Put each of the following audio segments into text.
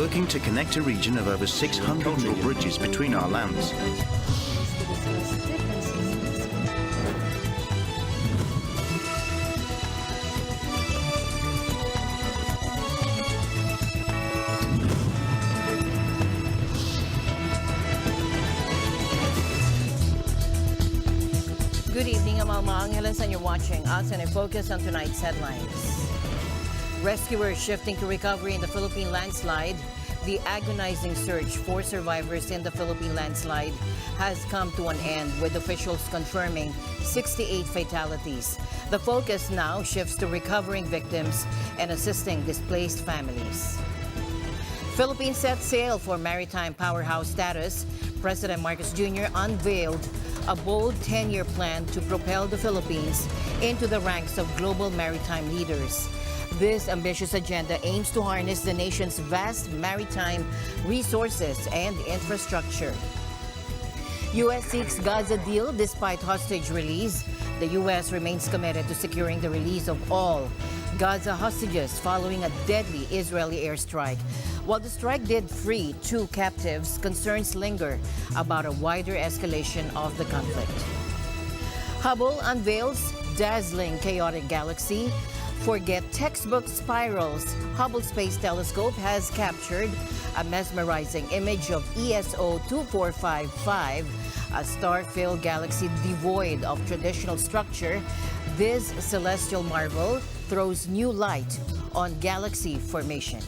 working to connect a region of over 600 cultural bridges between our lands. Good evening, I'm Alma Angeles and you're watching ASEANINFOCUS on tonight's headlines. Rescuers shifting to recovery in the Philippine landslide. The agonizing search for survivors in the Philippine landslide has come to an end, with officials confirming 68 fatalities. The focus now shifts to recovering victims and assisting displaced families. Philippines set sail for maritime powerhouse status. President Marcos Jr. unveiled a bold 10-year plan to propel the Philippines into the ranks of global maritime leaders. This ambitious agenda aims to harness the nation's vast maritime resources and infrastructure. U.S. seeks Gaza deal despite hostage release. The U.S. remains committed to securing the release of all Gaza hostages following a deadly Israeli airstrike. While the strike did free 2 captives, concerns linger about a wider escalation of the conflict. Hubble unveils dazzling chaotic galaxy. Forget textbook spirals. Hubble Space Telescope has captured a mesmerizing image of ESO 2455, a star-filled galaxy devoid of traditional structure. This celestial marvel throws new light on galaxy formation.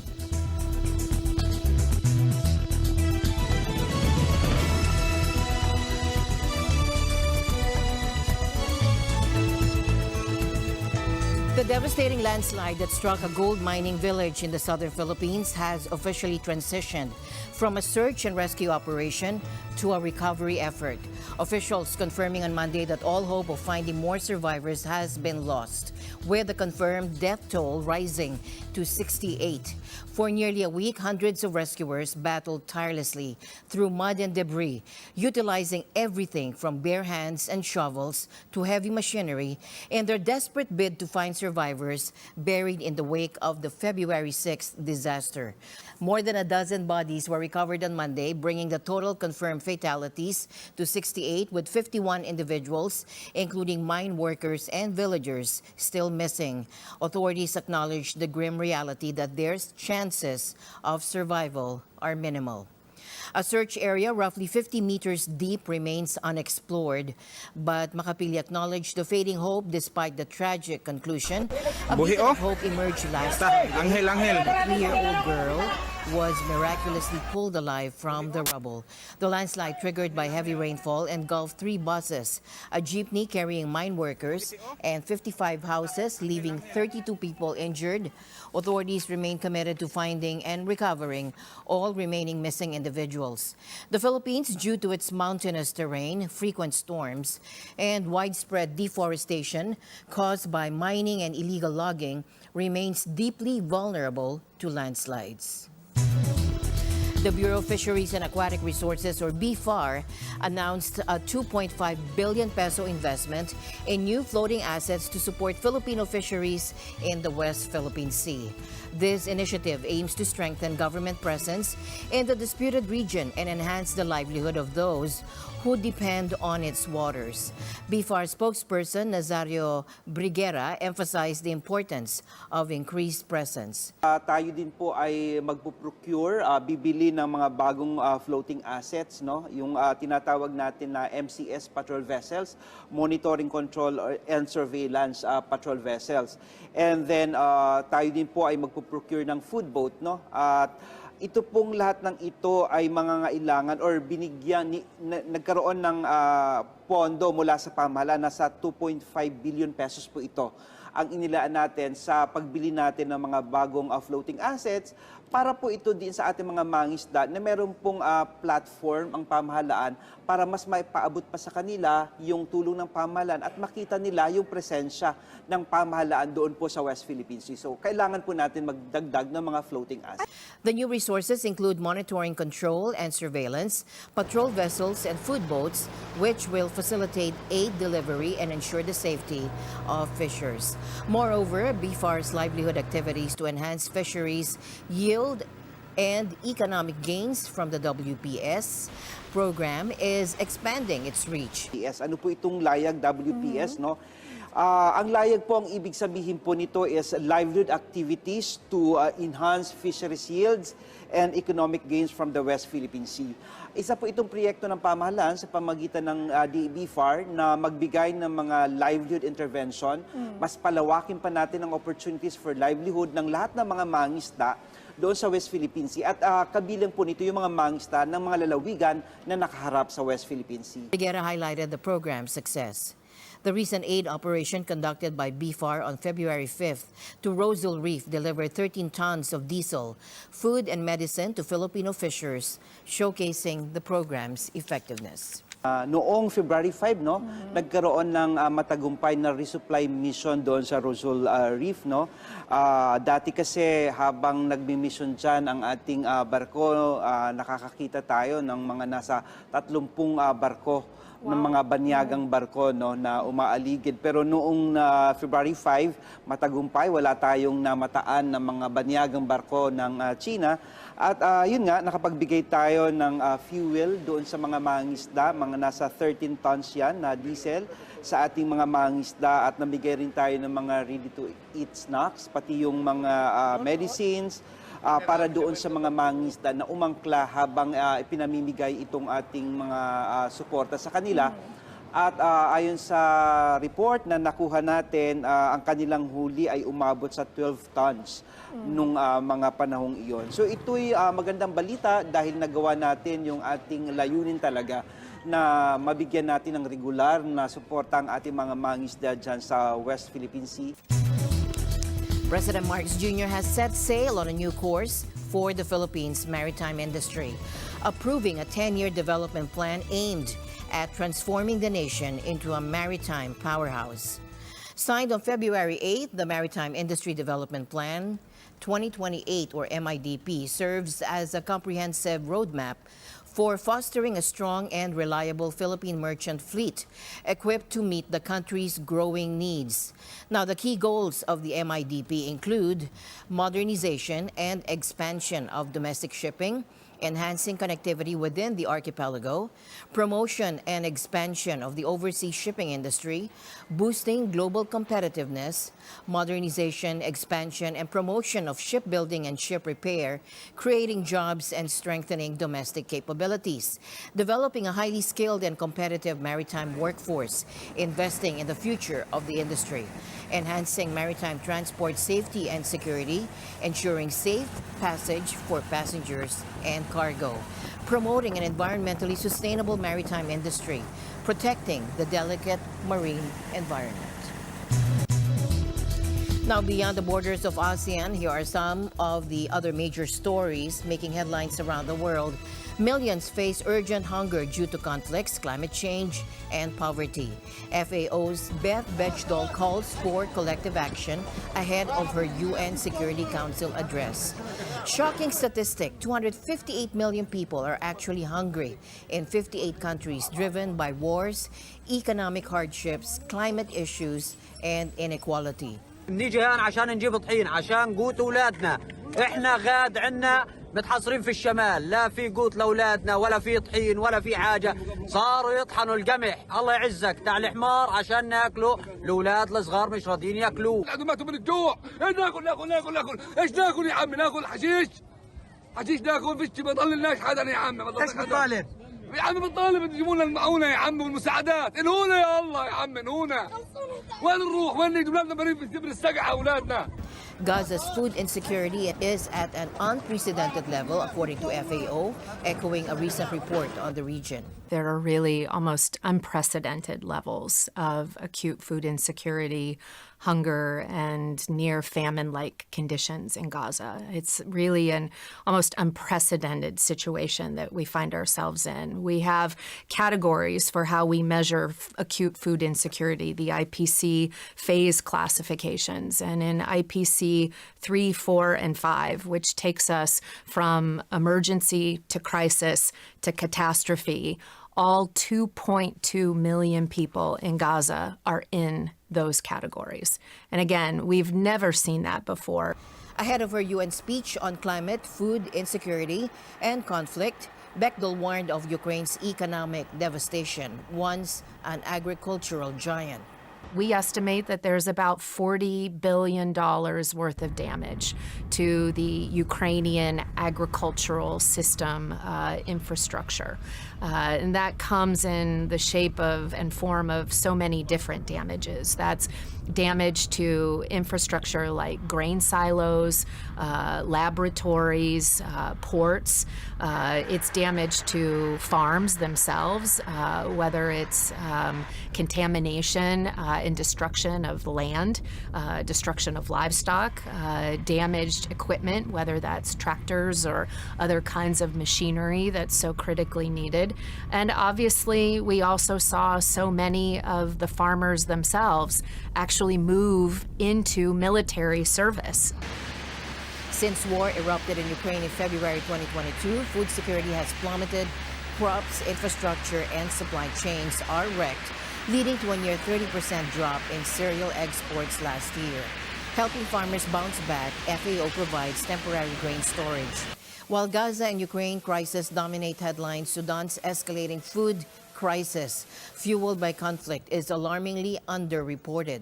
The devastating landslide that struck a gold mining village in the southern Philippines has officially transitioned from a search and rescue operation to a recovery effort. Officials confirming on Monday that all hope of finding more survivors has been lost, with the confirmed death toll rising to 68. For nearly a week, hundreds of rescuers battled tirelessly through mud and debris, utilizing everything from bare hands and shovels to heavy machinery in their desperate bid to find survivors buried in the wake of the February 6th disaster. More than a dozen bodies were recovered on Monday, bringing the total confirmed fatalities to 68, with 51 individuals, including mine workers and villagers, still missing. Authorities acknowledged the grim reality that their chances of survival are minimal. A search area roughly 50 meters deep remains unexplored, but Makapili acknowledged the fading hope despite the tragic conclusion. A beacon of hope emerged last Friday. A 3-year-old girl was miraculously pulled alive from the rubble. The landslide, triggered by heavy rainfall, engulfed 3 buses, a jeepney carrying mine workers, and 55 houses, leaving 32 people injured. Authorities remain committed to finding and recovering all remaining missing individuals. The Philippines, due to its mountainous terrain, frequent storms, and widespread deforestation caused by mining and illegal logging, remains deeply vulnerable to landslides. The Bureau of Fisheries and Aquatic Resources, or BFAR, announced a 2.5 billion peso investment in new floating assets to support Filipino fisheries in the West Philippine Sea. This initiative aims to strengthen government presence in the disputed region and enhance the livelihood of those who depend on its waters. BFAR spokesperson Nazario Briguera emphasized the importance of increased presence. Tayo din po ay magpo-procure, bibili ng mga bagong floating assets, no? Yung tinatawag natin na MCS patrol vessels, monitoring, control and surveillance patrol vessels. And then tayo din po ay magpo-procure ng food boat, no? At ito pong lahat ng ito ay mangangailangan or nagkaroon ng pondo mula sa pamahalaan. Nasa 2.5 billion pesos po ito ang inilaan natin sa pagbili natin ng mga bagong floating assets para po ito din sa ating mga mangisda na meron pong platform ang pamahalaan para mas maipaabot pa sa kanila yung tulong ng pamahalaan at makita nila yung presensya ng pamahalaan doon po sa West Philippine Sea. So kailangan po natin magdagdag ng mga floating assets. The new resources include monitoring, control and surveillance, patrol vessels and food boats, which will facilitate aid delivery and ensure the safety of fishers. Moreover, BFAR's livelihood activities to enhance fisheries yield And economic gains from the WPS program is expanding its reach. WPS. Ano po itong layag WPS, no? Ang layag po, ang ibig sabihin po nito is livelihood activities to enhance fisheries yields and economic gains from the West Philippine Sea. Isa po itong proyekto ng pamahalaan sa pamagitan ng DBFAR na magbigay ng mga livelihood intervention. Mas palawakin pa natin ang opportunities for livelihood ng lahat ng mga mangingisda doon sa West Philippine Sea. At kabilang po nito yung mga mangingisda ng mga lalawigan na nakaharap sa West Philippine Sea. Figuera highlighted the program's success. The recent aid operation conducted by BFAR on February 5th to Rosal Reef delivered 13 tons of diesel, food and medicine to Filipino fishers, showcasing the program's effectiveness. Noong February 5, no, nagkaroon ng matagumpay na resupply mission doon sa Rosal Reef, no. Dati kasi habang nagmi-mission diyan ang ating barko, nakakakita tayo ng mga nasa 30 barko ng mga banyagang barko, no, na umaaligid. Pero noong February 5, matagumpay, wala tayong namataan ng mga banyagang barko ng China. At yun nga, nakapagbigay tayo ng fuel doon sa mga mangingisda, mga nasa 13 tons yan na diesel sa ating mga mangingisda, at nabigay rin tayo ng mga ready-to-eat snacks, pati yung mga medicines, para doon sa mga mangingisda na umangkla habang ipinamimigay itong ating mga suporta sa kanila. At ayon sa report na nakuha natin, ang kanilang huli ay umabot sa 12 tons nung mga panahong iyon. So ito'y magandang balita dahil nagawa natin yung ating layunin talaga na mabigyan natin ng regular na suporta ang ating mga mangingisda dyan sa West Philippine Sea. President Marcos Jr. has set sail on a new course for the Philippines' maritime industry, approving a 10-year development plan aimed at transforming the nation into a maritime powerhouse. Signed on February 8, the Maritime Industry Development Plan 2028, or MIDP, serves as a comprehensive roadmap for fostering a strong and reliable Philippine merchant fleet equipped to meet the country's growing needs. Now, the key goals of the MIDP include modernization and expansion of domestic shipping, enhancing connectivity within the archipelago, promotion and expansion of the overseas shipping industry, boosting global competitiveness, modernization, expansion, and promotion of shipbuilding and ship repair, creating jobs and strengthening domestic capabilities, developing a highly skilled and competitive maritime workforce, investing in the future of the industry, enhancing maritime transport safety and security, ensuring safe passage for passengers and cargo, promoting an environmentally sustainable maritime industry, protecting the delicate marine environment. Now, beyond the borders of ASEAN, here are some of the other major stories making headlines around the world. Millions face urgent hunger due to conflicts, climate change, and poverty. FAO's Beth Bechdol calls for collective action ahead of her UN Security Council address. Shocking statistic, 258 million people are actually hungry in 58 countries, driven by wars, economic hardships, climate issues, and inequality. نيجي هان عشان نجيب طحين عشان قوت اولادنا. احنا غاد عنا متحصرين في الشمال، لا في قوت لاولادنا ولا في طحين ولا في حاجه، صاروا يطحنوا القمح. الله يعزك تاع الحمار عشان ناكله، الاولاد الصغار مش راضيين ياكلوه. ماتوا من الجوع، ناكل، ايش ناكل يا عمي؟ ناكل حشيش ناكل، فيش ما ضللناش حدا يا عمي. ايش بتطالب؟ يا عمي بنطالب تجيبوا لنا المعونه يا عمي والمساعدات، انهونا يا الله يا عمي انهونا. وين نروح؟ وين نيجي؟ اولادنا مريض في السقعه اولادنا. Gaza's food insecurity is at an unprecedented level, according to FAO, echoing a recent report on the region. There are really almost unprecedented levels of acute food insecurity, hunger, and near famine-like conditions in Gaza. It's really an almost unprecedented situation that we find ourselves in. We have categories for how we measure acute food insecurity, the IPC phase classifications, and in IPC 3, 4, and 5, which takes us from emergency to crisis to catastrophe. All 2.2 million people in Gaza are in those categories. And again, we've never seen that before. Ahead of her UN speech on climate, food insecurity, and conflict, Bechdel warned of Ukraine's economic devastation, once an agricultural giant. We estimate that there's about $40 billion worth of damage to the Ukrainian agricultural system infrastructure. And that comes in the shape of and form of so many different damages. That's damage to infrastructure like grain silos, laboratories, ports. It's damage to farms themselves, whether it's contamination and destruction of land, destruction of livestock, damaged equipment, whether that's tractors or other kinds of machinery that's so critically needed. And obviously, we also saw so many of the farmers themselves actually move into military service. Since war erupted in Ukraine in February 2022, food security has plummeted, crops, infrastructure, and supply chains are wrecked, leading to a near 30% drop in cereal exports last year. Helping farmers bounce back, FAO provides temporary grain storage. While Gaza and Ukraine crisis dominate headlines, Sudan's escalating food crisis, fueled by conflict, is alarmingly underreported.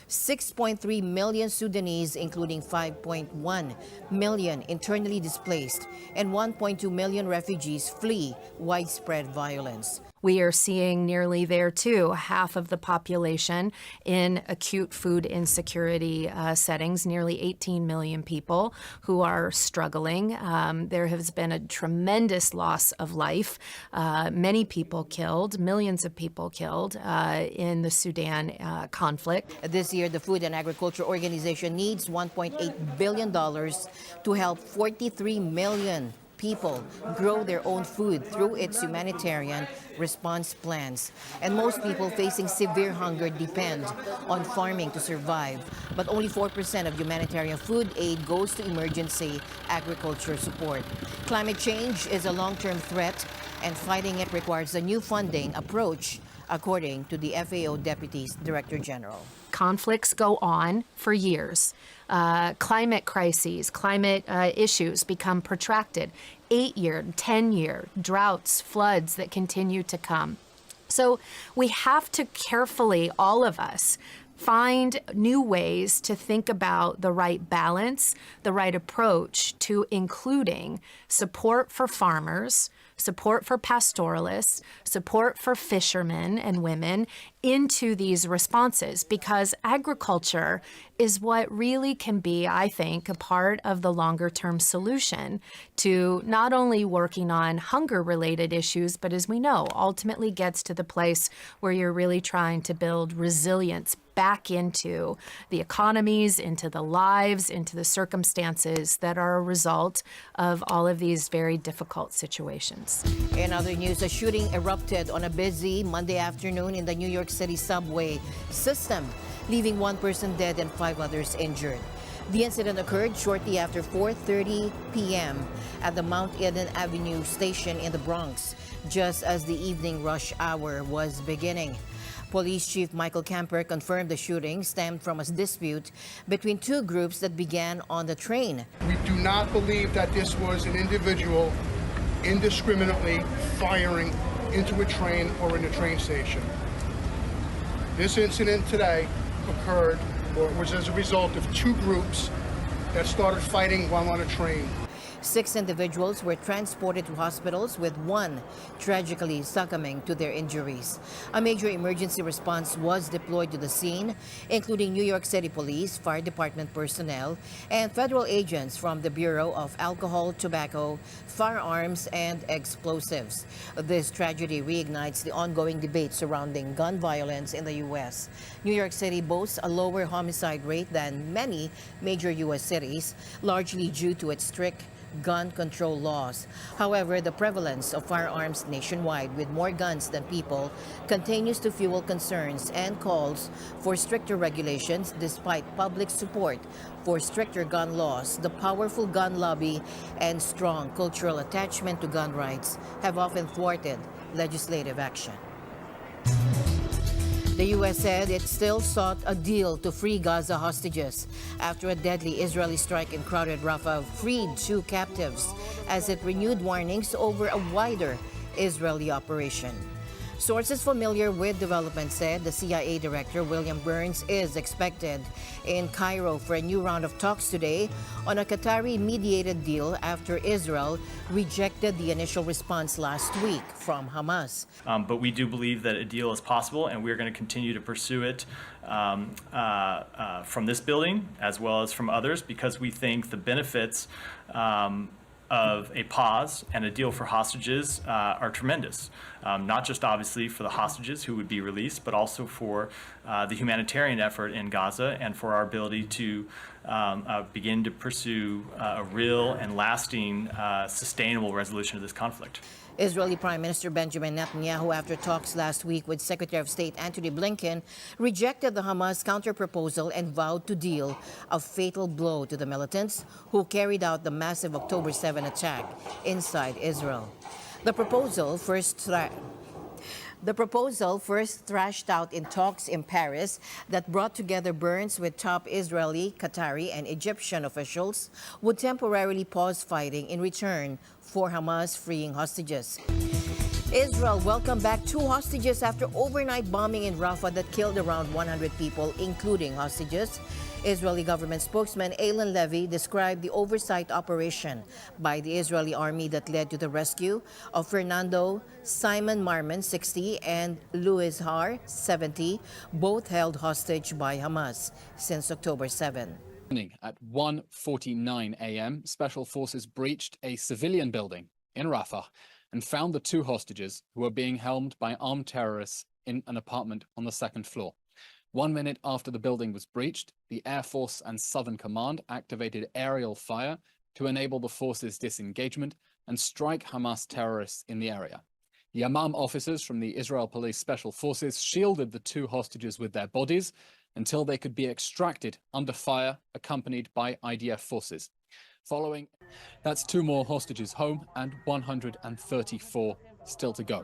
6.3 million Sudanese, including 5.1 million internally displaced and 1.2 million refugees, flee widespread violence. We are seeing nearly there, too, half of the population in acute food insecurity settings, nearly 18 million people who are struggling. There has been a tremendous loss of life, many people killed, millions of people killed in the Sudan conflict. This year, the Food and Agriculture Organization needs $1.8 billion to help 43 million people grow their own food through its humanitarian response plans. And most people facing severe hunger depend on farming to survive. But only 4% of humanitarian food aid goes to emergency agriculture support. Climate change is a long-term threat, and fighting it requires a new funding approach, according to the FAO Deputy Director General. Conflicts go on for years. Climate crises, climate issues become protracted. 8-year, 10-year droughts, floods that continue to come. So we have to carefully, all of us, find new ways to think about the right balance, the right approach to including support for farmers, support for pastoralists, support for fishermen and women into these responses, because agriculture is what really can be, I think, a part of the longer-term solution to not only working on hunger-related issues, but as we know, ultimately gets to the place where you're really trying to build resilience back into the economies, into the lives, into the circumstances that are a result of all of these very difficult situations. In other news, a shooting erupted on a busy Monday afternoon in the New York City subway system, leaving one person dead and 5 others injured. The incident occurred shortly after 4:30 p.m. at the Mount Eden Avenue station in the Bronx, just as the evening rush hour was beginning. Police Chief Michael Camper confirmed the shooting stemmed from a dispute between two groups that began on the train. We do not believe that this was an individual indiscriminately firing into a train or in a train station. This incident today occurred or was as a result of two groups that started fighting while on a train. 6 individuals were transported to hospitals, with one tragically succumbing to their injuries. A major emergency response was deployed to the scene, including New York City Police, Fire Department personnel, and federal agents from the Bureau of Alcohol, Tobacco, Firearms, and Explosives. This tragedy reignites the ongoing debate surrounding gun violence in the U.S. New York City boasts a lower homicide rate than many major U.S. cities, largely due to its strict gun control laws. However, the prevalence of firearms nationwide, with more guns than people, continues to fuel concerns and calls for stricter regulations. Despite public support for stricter gun laws, the powerful gun lobby and strong cultural attachment to gun rights have often thwarted legislative action. The U.S. said it still sought a deal to free Gaza hostages after a deadly Israeli strike in crowded Rafah freed 2 captives as it renewed warnings over a wider Israeli operation. Sources familiar with developments said the CIA Director William Burns is expected in Cairo for a new round of talks today on a Qatari-mediated deal after Israel rejected the initial response last week from Hamas. But we do believe that a deal is possible, and we're going to continue to pursue it from this building as well as from others, because we think the benefits of a pause and a deal for hostages are tremendous, not just obviously for the hostages who would be released, but also for the humanitarian effort in Gaza and for our ability to begin to pursue a real and lasting, sustainable resolution of this conflict. Israeli Prime Minister Benjamin Netanyahu, after talks last week with Secretary of State Antony Blinken, rejected the Hamas counterproposal and vowed to deal a fatal blow to the militants who carried out the massive October 7 attack inside Israel. The proposal first thrashed out in talks in Paris that brought together Burns with top Israeli, Qatari, and Egyptian officials would temporarily pause fighting in return for Hamas freeing hostages. Israel welcomed back 2 hostages after overnight bombing in Rafah that killed around 100 people, including hostages. Israeli government spokesman Eilan Levy described the oversight operation by the Israeli army that led to the rescue of Fernando Simon Marman, 60, and Louis Har, 70, both held hostage by Hamas since October 7. At 1:49 a.m., special forces breached a civilian building in Rafah and found the 2 hostages who were being held by armed terrorists in an apartment on the 2nd floor. 1 minute after the building was breached, the Air Force and Southern Command activated aerial fire to enable the forces' disengagement and strike Hamas terrorists in the area. Yamam officers from the Israel Police Special Forces shielded the 2 hostages with their bodies until they could be extracted under fire, accompanied by IDF forces. Following, that's 2 more hostages home and 134 still to go.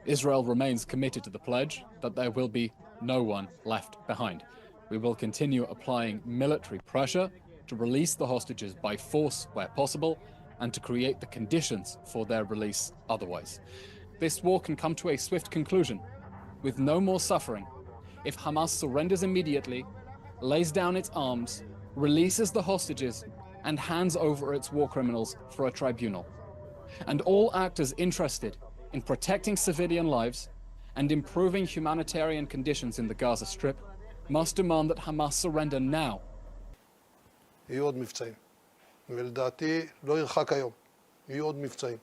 Israel remains committed to the pledge that there will be no one left behind. We will continue applying military pressure to release the hostages by force where possible and to create the conditions for their release otherwise. This war can come to a swift conclusion with no more suffering if Hamas surrenders immediately, lays down its arms, releases the hostages, and hands over its war criminals for a tribunal. And all actors interested in protecting civilian lives and improving humanitarian conditions in the Gaza Strip must demand that Hamas surrender now. יהיו עוד מבצעים. ולדעתי לא ירחק היום. יהיו עוד מבצעים.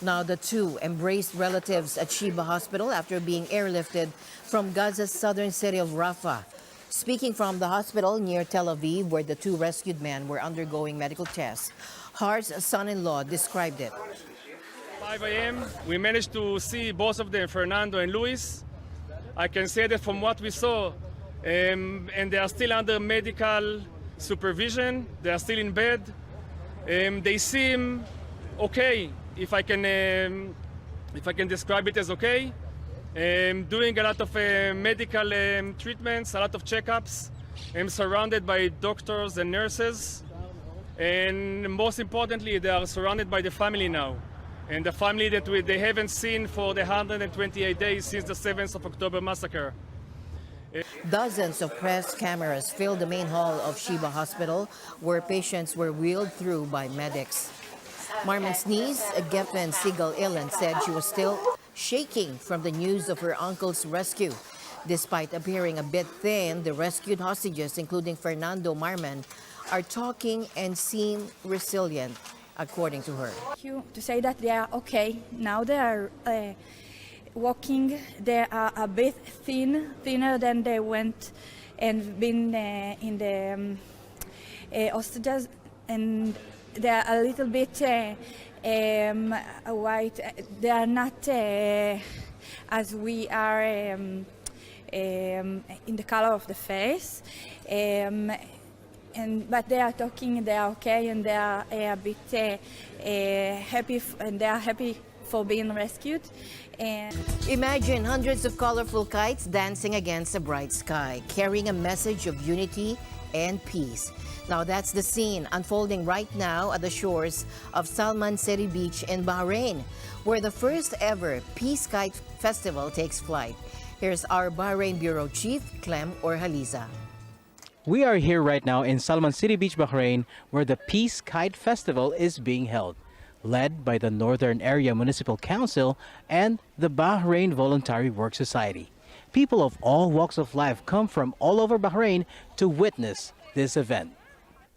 Now the 2 embraced relatives at Sheba Hospital after being airlifted from Gaza's southern city of Rafah. Speaking from the hospital near Tel Aviv, where the 2 rescued men were undergoing medical tests, Har's son-in-law described it. 5 a.m. we managed to see both of them, Fernando and Luis. I can say that from what we saw, and they are still under medical supervision, they are still in bed. They seem okay, if I can describe it as okay. Doing a lot of medical treatments, a lot of checkups. Surrounded by doctors and nurses. And most importantly, they are surrounded by the family now. And the family that they haven't seen for the 128 days since the 7th of October massacre. Dozens of press cameras filled the main hall of Sheba Hospital, where patients were wheeled through by medics. Marman's niece, Geffen Siegel-Illen, said she was still shaking from the news of her uncle's rescue. Despite appearing a bit thin, the rescued hostages, including Fernando Marman, are talking and seem resilient, according to her. To say that they are okay. Now they are walking. They are a bit thinner than they went and been in the hostages, and they are a little bit white. They are not as we are in the color of the face. But they are talking, they are okay, and they are a bit happy, and they are happy for being rescued. And Imagine hundreds of colorful kites dancing against a bright sky, carrying a message of unity and peace. Now that's the scene unfolding right now at the shores of Salman City Beach in Bahrain, where the first ever Peace Kite Festival takes flight. Here's our Bahrain Bureau Chief, Clem Orhaliza. We are here right now in Salman City Beach, Bahrain, where the Peace Kite Festival is being held, led by the Northern Area Municipal Council and the Bahrain Voluntary Work Society. People of all walks of life come from all over Bahrain to witness this event.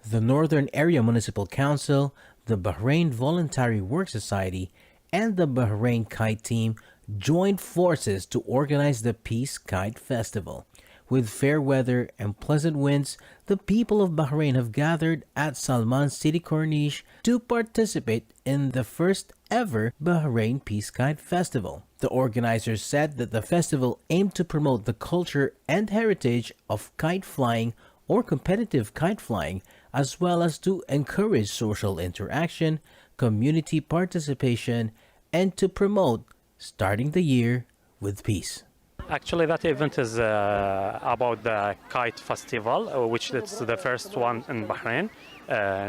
The Northern Area Municipal Council, the Bahrain Voluntary Work Society, and the Bahrain Kite Team joined forces to organize the Peace Kite Festival. With fair weather and pleasant winds, the people of Bahrain have gathered at Salman City Corniche to participate in the first ever Bahrain Peace Kite Festival. The organizers said that the festival aimed to promote the culture and heritage of kite flying or competitive kite flying, as well as to encourage social interaction, community participation, and to promote starting the year with peace. Actually, that event is about the kite festival, which is the first one in Bahrain.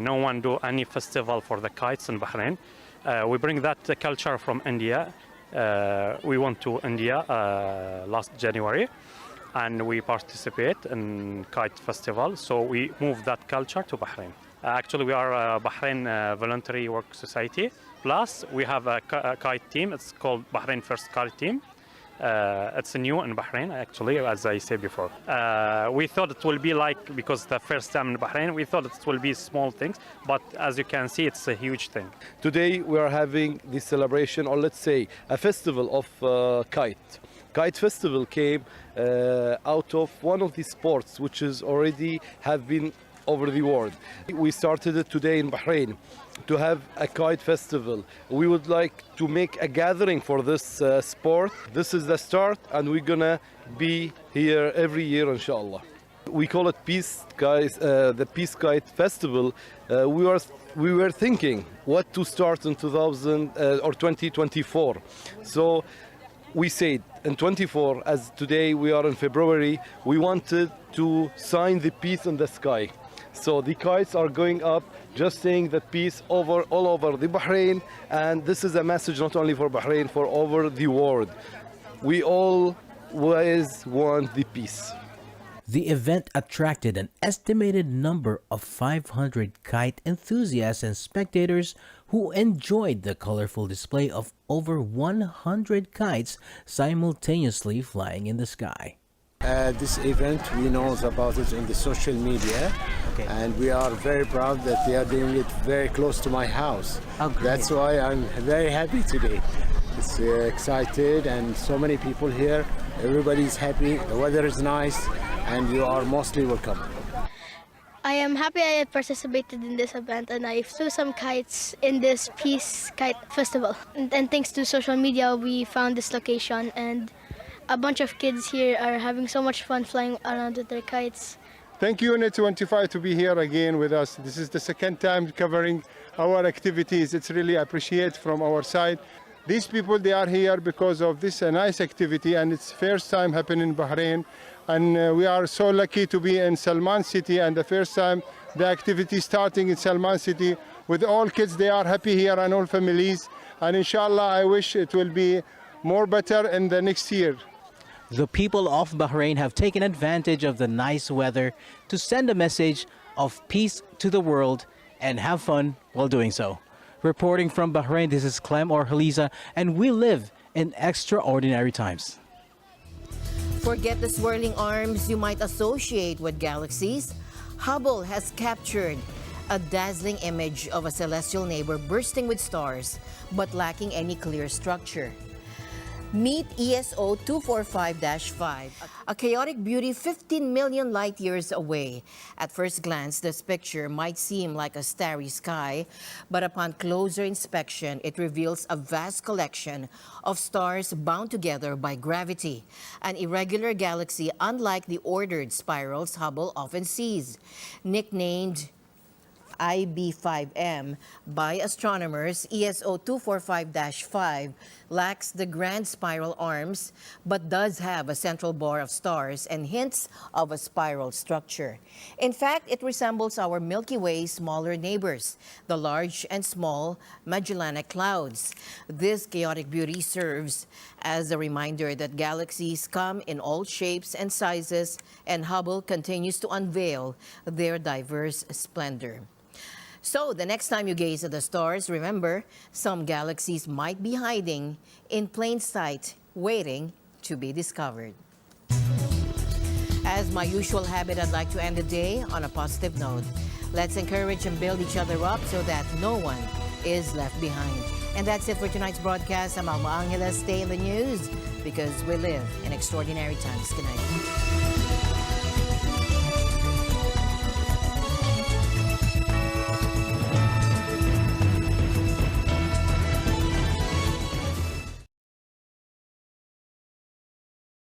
No one do any festival for the kites in Bahrain. We bring that culture from India. We went to India last January, and we participate in kite festival. So we move that culture to Bahrain. Actually, we are a Bahrain Voluntary Work Society. Plus, we have a kite team. It's called Bahrain First Kite Team. It's new in Bahrain, actually, as I said before. We thought it will be like, because the first time in Bahrain, we thought it will be small things, but as you can see, it's a huge thing. Today we are having this celebration, or let's say a festival of kite. Kite festival came out of one of the sports which is already have been over the world. We started it today in Bahrain to have a kite festival. We would like to make a gathering for this sport. This is the start, and we're gonna be here every year, inshallah. We call it Peace Kite, the Peace Kite Festival. We were thinking what to start in 2024. So we said in 24, as today we are in February, we wanted to sign the peace in the sky. So the kites are going up, just saying that peace all over the Bahrain, and this is a message not only for Bahrain, for over the world. We always want the peace. The event attracted an estimated number of 500 kite enthusiasts and spectators who enjoyed the colorful display of over 100 kites simultaneously flying in the sky. This event, we know about it in the social media, and we are very proud that they are doing it very close to my house. That's why I'm very happy today. It's excited, and so many people here. Everybody's happy, the weather is nice, and you are mostly welcome. I am happy I participated in this event, and I flew some kites in this Peace Kite Festival. And thanks to social media, we found this location, and a bunch of kids here are having so much fun flying around with their kites. Thank you, Unit 25, to be here again with us. This is the second time covering our activities. It's really appreciated from our side. These people, they are here because of this nice activity, and it's first time happening in Bahrain. And we are so lucky to be in Salman City, and the first time the activity starting in Salman City with all kids. They are happy here, and all families. And inshallah, I wish it will be more better in the next year. The people of Bahrain have taken advantage of the nice weather to send a message of peace to the world and have fun while doing so. Reporting from Bahrain, this is Clem Orhaliza, and we live in extraordinary times. Forget the swirling arms you might associate with galaxies. Hubble has captured a dazzling image of a celestial neighbor bursting with stars, but lacking any clear structure. Meet ESO 245-5, a chaotic beauty 15 million light years away. At first glance, this picture might seem like a starry sky, but upon closer inspection, it reveals a vast collection of stars bound together by gravity, an irregular galaxy unlike the ordered spirals Hubble often sees. Nicknamed IB5M by astronomers, ESO 245-5, lacks the grand spiral arms but does have a central bar of stars and hints of a spiral structure. In fact, it resembles our Milky Way's smaller neighbors, the large and small Magellanic Clouds. This chaotic beauty serves as a reminder that galaxies come in all shapes and sizes, and Hubble continues to unveil their diverse splendor. So, the next time you gaze at the stars, remember, some galaxies might be hiding in plain sight, waiting to be discovered. As my usual habit, I'd like to end the day on a positive note. Let's encourage and build each other up so that no one is left behind. And that's it for tonight's broadcast. I'm Alma Angeles. Stay in the news because we live in extraordinary times. Good night.